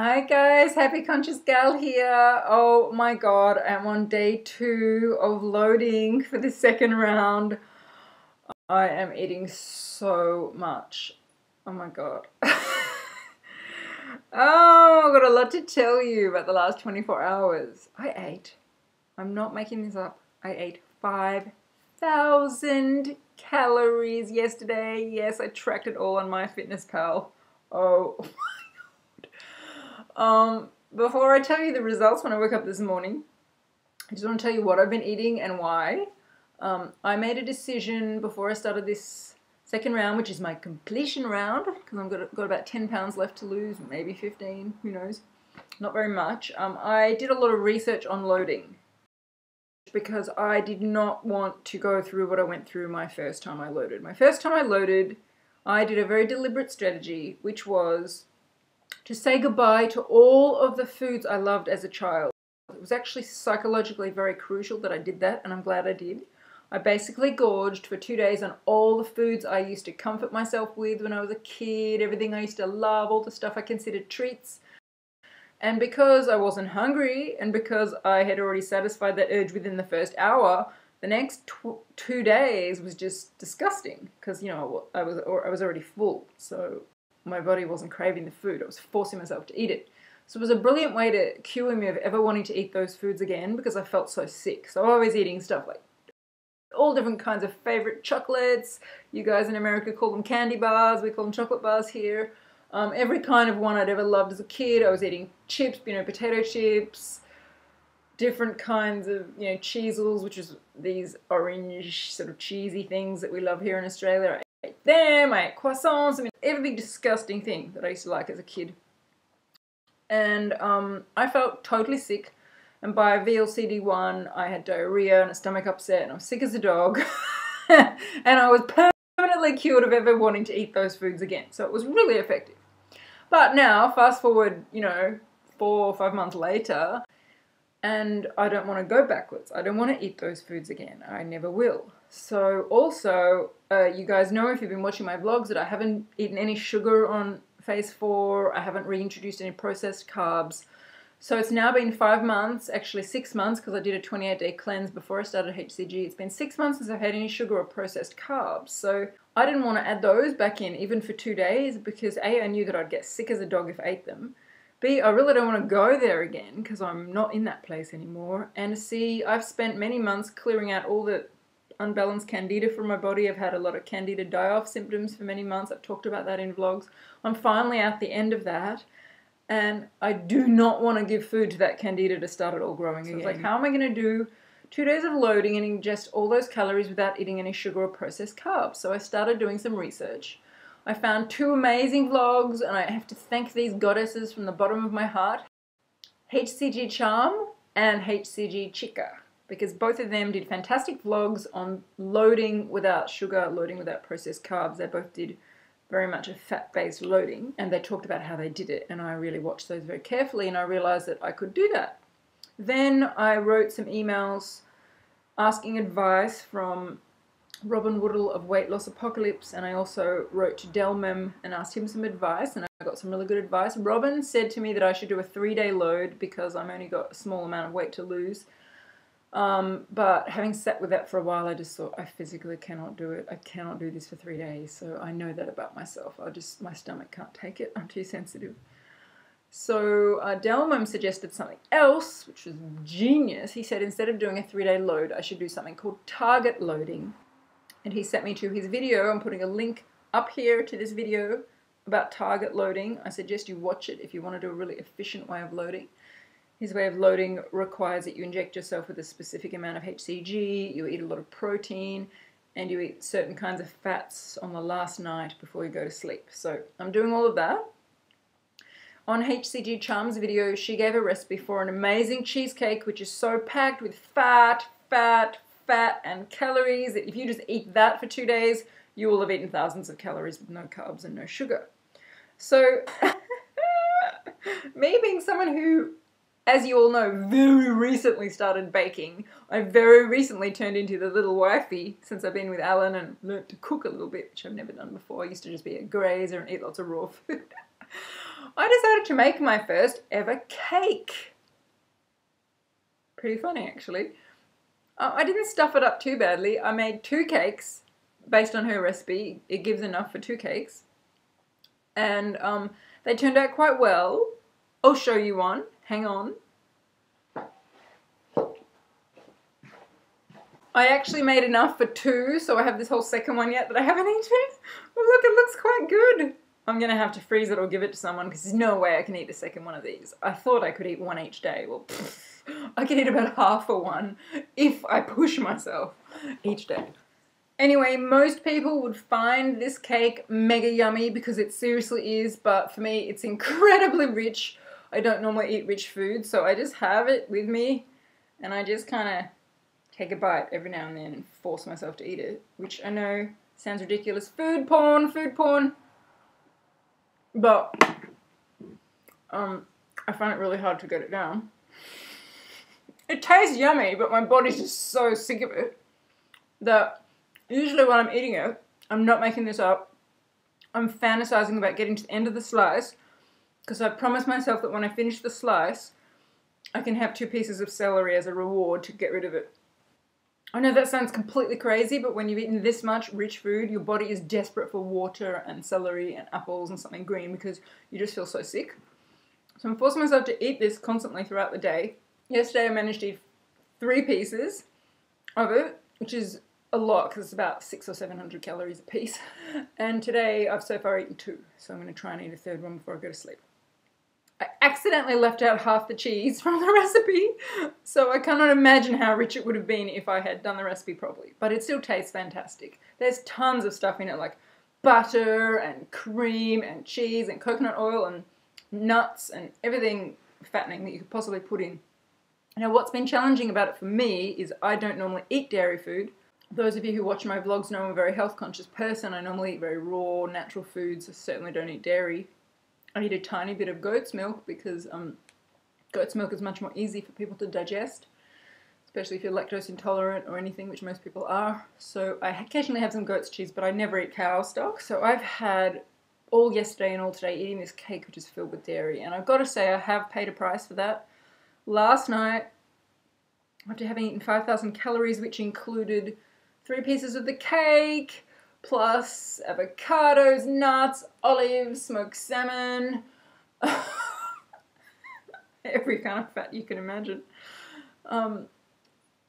Hi guys, Happy Conscious Gal here. Oh my god, I'm on day 2 of loading for the second round. I am eating so much. Oh my god. Oh, I've got a lot to tell you about the last 24 hours. I'm not making this up, I ate 5,000 calories yesterday. Yes, I tracked it all on MyFitnessPal. Oh. Before I tell you the results when I woke up this morning, I just want to tell you what I've been eating and why. I made a decision before I started this second round, which is my completion round, because I've got about 10 pounds left to lose, maybe 15, who knows, not very much. I did a lot of research on loading because I did not want to go through what I went through my first time I loaded. My first time I loaded, I did a very deliberate strategy, which was to say goodbye to all of the foods I loved as a child. It was actually psychologically very crucial that I did that, and I'm glad I did. I basically gorged for 2 days on all the foods I used to comfort myself with when I was a kid, everything I used to love, all the stuff I considered treats. And because I wasn't hungry, and because I had already satisfied that urge within the first hour, the next 2 days was just disgusting, because, you know, I was already full, so my body wasn't craving the food. I was forcing myself to eat it. So it was a brilliant way to cure me of ever wanting to eat those foods again, because I felt so sick. So I was eating stuff like all different kinds of favorite chocolates. You guys in America call them candy bars. We call them chocolate bars here. Every kind of one I'd ever loved as a kid. I was eating chips, you know, potato chips, different kinds of, you know, cheezels, which is these orange sort of cheesy things that we love here in Australia. I ate them, I ate croissants, I mean, every disgusting thing that I used to like as a kid. And I felt totally sick, and by VLCD1 I had diarrhea and a stomach upset, and I was sick as a dog. And I was permanently cured of ever wanting to eat those foods again, so it was really effective. But now, fast forward, you know, 4 or 5 months later, and I don't want to go backwards. I don't want to eat those foods again. I never will. So also, you guys know if you've been watching my vlogs that I haven't eaten any sugar on phase 4. I haven't reintroduced any processed carbs. So it's now been 5 months, actually 6 months, because I did a 28-day cleanse before I started HCG. It's been 6 months since I've had any sugar or processed carbs. So I didn't want to add those back in even for 2 days because A, I knew that I'd get sick as a dog if I ate them. B, I really don't want to go there again because I'm not in that place anymore. And C, I've spent many months clearing out all the unbalanced candida from my body. I've had a lot of candida die-off symptoms for many months. I've talked about that in vlogs. I'm finally at the end of that. And I do not want to give food to that candida to start it all growing again. It's like, how am I going to do 2 days of loading and ingest all those calories without eating any sugar or processed carbs? So I started doing some research. I found 2 amazing vlogs, and I have to thank these goddesses from the bottom of my heart. HCG Charm and HCG Chica, because both of them did fantastic vlogs on loading without sugar, loading without processed carbs. They both did very much a fat-based loading, and they talked about how they did it, and I really watched those very carefully, and I realized that I could do that. Then I wrote some emails asking advice from Robin Woodall of Weight Loss Apocalypse, and I also wrote to Delmem and asked him some advice, and I got some really good advice. Robin said to me that I should do a 3-day load because I've only got a small amount of weight to lose. But having sat with that for a while, I just thought, I physically cannot do it. I cannot do this for 3 days. So I know that about myself. My stomach can't take it. I'm too sensitive. So Delmem suggested something else, which was genius. He said instead of doing a 3-day load, I should do something called target loading. And he sent me to his video. I'm putting a link up here to this video about target loading. I suggest you watch it if you want to do a really efficient way of loading. His way of loading requires that you inject yourself with a specific amount of HCG, you eat a lot of protein, and you eat certain kinds of fats on the last night before you go to sleep. So I'm doing all of that. On HCG Charm's video, she gave a recipe for an amazing cheesecake, which is so packed with fat, and calories that if you just eat that for 2 days, you will have eaten thousands of calories with no carbs and no sugar. So, me being someone who, as you all know, very recently started baking, I very recently turned into the little wifey since I've been with Alan and learnt to cook a little bit, which I've never done before. I used to just be a grazer and eat lots of raw food. I decided to make my first ever cake. Pretty funny, actually. I didn't stuff it up too badly. I made 2 cakes based on her recipe. It gives enough for 2 cakes. And they turned out quite well. I'll show you one. Hang on. I actually made enough for 2, so I have this whole second one yet that I haven't eaten. But look, it looks quite good. I'm going to have to freeze it or give it to someone because there's no way I can eat a second one of these. I thought I could eat one each day. Well, I can eat about half of one if I push myself each day. Anyway, most people would find this cake mega yummy because it seriously is, but for me it's incredibly rich. I don't normally eat rich food, so I just have it with me and I just kind of take a bite every now and then and force myself to eat it, which I know sounds ridiculous. Food porn. But I find it really hard to get it down. It tastes yummy, but my body's just so sick of it that usually when I'm eating it, I'm not making this up, I'm fantasizing about getting to the end of the slice because I promised myself that when I finish the slice, I can have 2 pieces of celery as a reward to get rid of it. I know that sounds completely crazy, but when you've eaten this much rich food, your body is desperate for water and celery and apples and something green because you just feel so sick. So I'm forcing myself to eat this constantly throughout the day. Yesterday I managed to eat 3 pieces of it, which is a lot because it's about 600 or 700 calories a piece. And today I've so far eaten 2, so I'm going to try and eat a 3rd one before I go to sleep. I accidentally left out half the cheese from the recipe, so I cannot imagine how rich it would have been if I had done the recipe properly. But it still tastes fantastic. There's tons of stuff in it like butter and cream and cheese and coconut oil and nuts and everything fattening that you could possibly put in. Now what's been challenging about it for me is I don't normally eat dairy food. Those of you who watch my vlogs know I'm a very health conscious person. I normally eat very raw, natural foods. I certainly don't eat dairy. I eat a tiny bit of goat's milk because goat's milk is much more easy for people to digest, especially if you're lactose intolerant or anything, which most people are. So I occasionally have some goat's cheese, but I never eat cow stock. So I've had all yesterday and all today eating this cake which is filled with dairy, and I've got to say I have paid a price for that. Last night, after having eaten 5,000 calories, which included 3 pieces of the cake, plus avocados, nuts, olives, smoked salmon, every kind of fat you can imagine.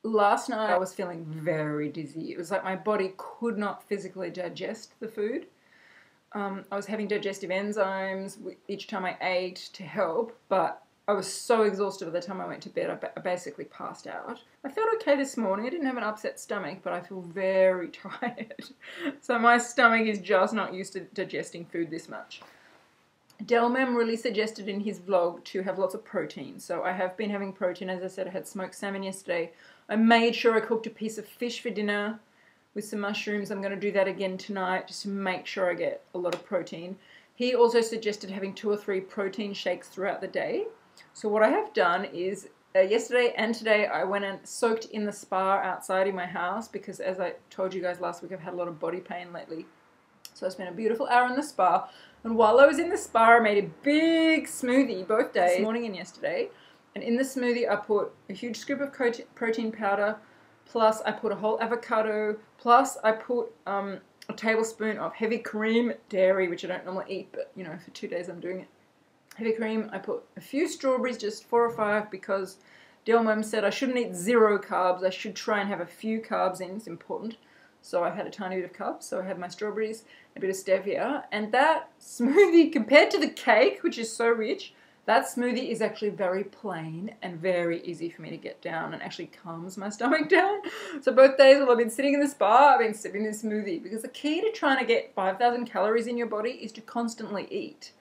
Last night I was feeling very dizzy. It was like my body could not physically digest the food. I was having digestive enzymes each time I ate to help, but I was so exhausted by the time I went to bed, I basically passed out. I felt okay this morning. I didn't have an upset stomach, but I feel very tired. So my stomach is just not used to digesting food this much. Delmem really suggested in his vlog to have lots of protein. So I have been having protein. As I said, I had smoked salmon yesterday. I made sure I cooked a piece of fish for dinner with some mushrooms. I'm going to do that again tonight just to make sure I get a lot of protein. He also suggested having 2 or 3 protein shakes throughout the day. So what I have done is, yesterday and today I went and soaked in the spa outside in my house because, as I told you guys last week, I've had a lot of body pain lately. So I spent a beautiful hour in the spa, and while I was in the spa I made a big smoothie both days, this morning and yesterday. And in the smoothie I put a huge scoop of protein powder, plus I put a whole avocado, plus I put a tablespoon of heavy cream, dairy, which I don't normally eat, but you know, for 2 days I'm doing it. Heavy cream. I put a few strawberries, just 4 or 5, because Delmem said I shouldn't eat 0 carbs. I should try and have a few carbs in. It's important. So I had a tiny bit of carbs. So I had my strawberries, a bit of stevia, and that smoothie, compared to the cake, which is so rich, that smoothie is actually very plain and very easy for me to get down and actually calms my stomach down. So both days while I've been sitting in the spa, I've been sipping this smoothie because the key to trying to get 5,000 calories in your body is to constantly eat.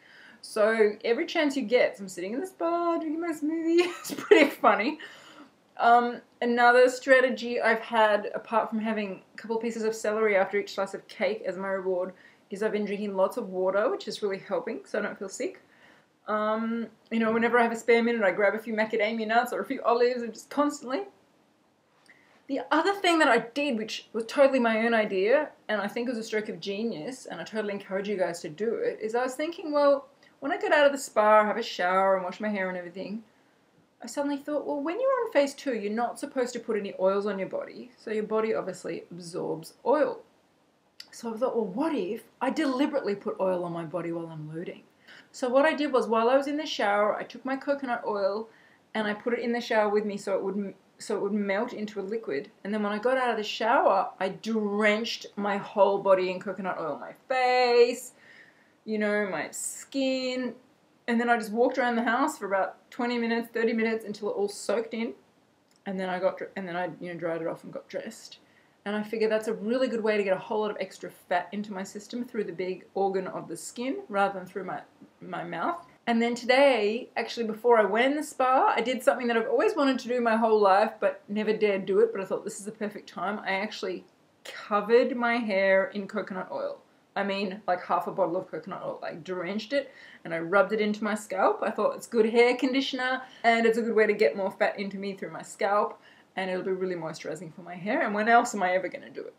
So every chance you get, I'm sitting in the spa drinking my smoothie. It's pretty funny. Another strategy I've had, apart from having a couple pieces of celery after each slice of cake as my reward, is I've been drinking lots of water, which is really helping so I don't feel sick. You know, whenever I have a spare minute, I grab a few macadamia nuts or a few olives, and just constantly. The other thing that I did, which was totally my own idea, and I think it was a stroke of genius, and I totally encourage you guys to do it, is I was thinking, well, when I got out of the spa, have a shower and wash my hair and everything, I suddenly thought, well, when you're on phase 2, you're not supposed to put any oils on your body. So your body obviously absorbs oil. So I thought, well, what if I deliberately put oil on my body while I'm loading? So what I did was, while I was in the shower, I took my coconut oil and I put it in the shower with me so it would melt into a liquid. And then when I got out of the shower, I drenched my whole body in coconut oil. My face, you know, my skin. And then I just walked around the house for about 20 minutes, 30 minutes until it all soaked in. And then I dried it off and got dressed. And I figured that's a really good way to get a whole lot of extra fat into my system through the big organ of the skin rather than through my mouth. And then today, actually before I went in the spa, I did something that I've always wanted to do my whole life but never dared do it, but I thought this is the perfect time. I actually covered my hair in coconut oil. I mean, like half a bottle of coconut oil. I drenched it and I rubbed it into my scalp. I thought it's good hair conditioner and it's a good way to get more fat into me through my scalp, and it'll be really moisturizing for my hair, and when else am I ever going to do it?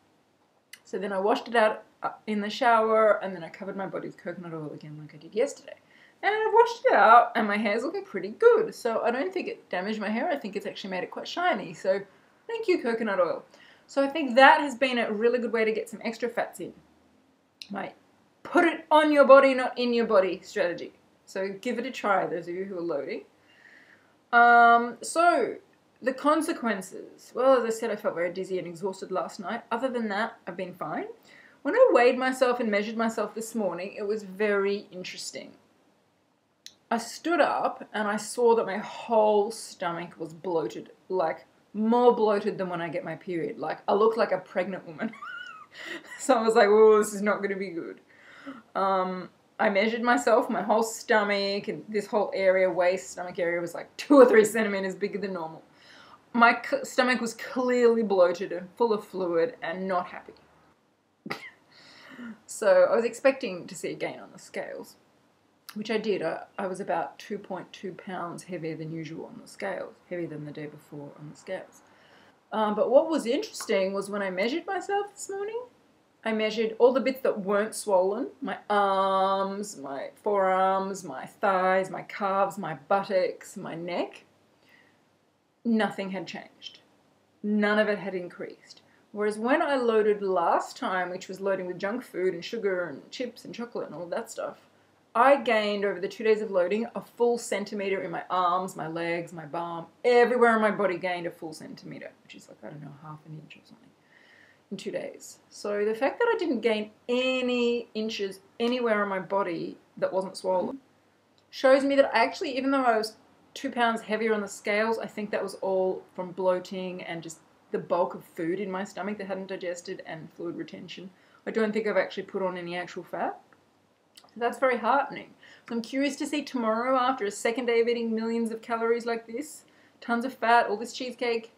So then I washed it out in the shower, and then I covered my body with coconut oil again like I did yesterday. And I washed it out, and my hair's looking pretty good. So I don't think it damaged my hair. I think it's actually made it quite shiny. So thank you, coconut oil. So I think that has been a really good way to get some extra fats in. My put it on your body, not in your body strategy. So give it a try, those of you who are loading. So the consequences. Well, as I said, I felt very dizzy and exhausted last night. Other than that, I've been fine. When I weighed myself and measured myself this morning, it was very interesting. I stood up and I saw that my whole stomach was bloated, like more bloated than when I get my period. Like I looked like a pregnant woman. So I was like, oh, this is not going to be good. I measured myself, my whole stomach and this whole area, waist, stomach area was like 2 or 3 centimeters bigger than normal. My stomach was clearly bloated and full of fluid and not happy. So I was expecting to see a gain on the scales, which I did. I was about 2.2 pounds heavier than usual on the scales, heavier than the day before on the scales. But what was interesting was when I measured myself this morning, I measured all the bits that weren't swollen, my arms, my forearms, my thighs, my calves, my buttocks, my neck. Nothing had changed. None of it had increased. Whereas when I loaded last time, which was loading with junk food and sugar and chips and chocolate and all that stuff, I gained over the 2 days of loading a full centimeter in my arms, my legs, my bum, everywhere in my body gained a full centimeter, which is like, I don't know, half an inch or something in 2 days. So the fact that I didn't gain any inches anywhere on my body that wasn't swollen shows me that actually, even though I was 2 pounds heavier on the scales, I think that was all from bloating and just the bulk of food in my stomach that hadn't digested and fluid retention. I don't think I've actually put on any actual fat. So that's very heartening. So I'm curious to see tomorrow, after a second day of eating millions of calories like this, tons of fat, all this cheesecake,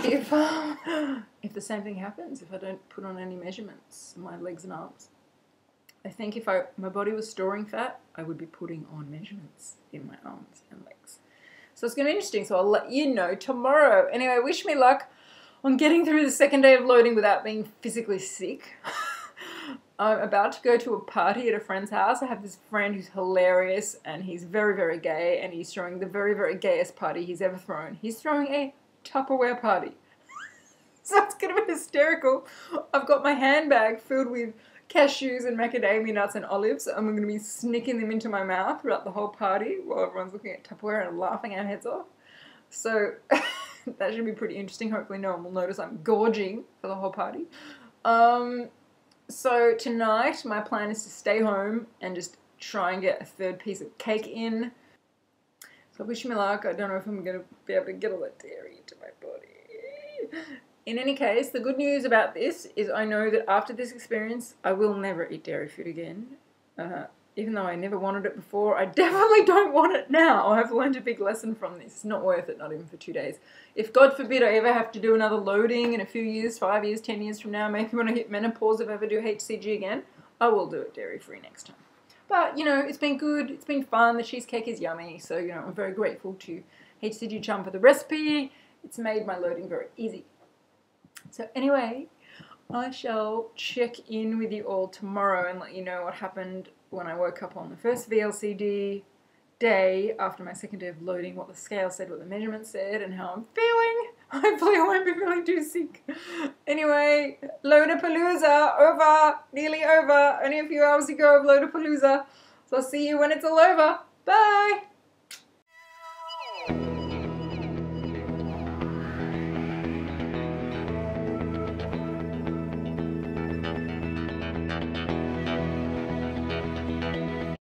if the same thing happens, if I don't put on any measurements in my legs and arms. I think if my body was storing fat, I would be putting on measurements in my arms and legs. So it's going to be interesting, so I'll let you know tomorrow. Anyway, wish me luck on getting through the second day of loading without being physically sick. I'm about to go to a party at a friend's house. I have this friend who's hilarious, and he's very, very gay, and he's throwing the very, very gayest party he's ever thrown. He's throwing a Tupperware party. So it's going to be hysterical. I've got my handbag filled with cashews and macadamia nuts and olives. I'm going to be sneaking them into my mouth throughout the whole party while everyone's looking at Tupperware and laughing our heads off. So that should be pretty interesting. Hopefully no one will notice I'm gorging for the whole party. So tonight my plan is to stay home and just try and get a 3rd piece of cake in. So wish me luck. I don't know if I'm going to be able to get all that dairy into my body. In any case, the good news about this is I know that after this experience, I will never eat dairy food again. Even though I never wanted it before, I definitely don't want it now. I've learned a big lesson from this. It's not worth it, not even for 2 days. If, God forbid, I ever have to do another loading in a few years, 5 years, 10 years from now, maybe when I hit menopause, if I ever do HCG again, I will do it dairy-free next time. But, you know, it's been good. It's been fun. The cheesecake is yummy. So, you know, I'm very grateful to HCG Chum for the recipe. It's made my loading very easy. So anyway, I shall check in with you all tomorrow and let you know what happened when I woke up on the first VLCD day after my second day of loading, what the scale said, what the measurement said, and how I'm feeling. Hopefully I won't be feeling too sick. Anyway, LOAD-APALOOZA over, nearly over, only a few hours to go of LOAD-APALOOZA. So I'll see you when it's all over. Bye!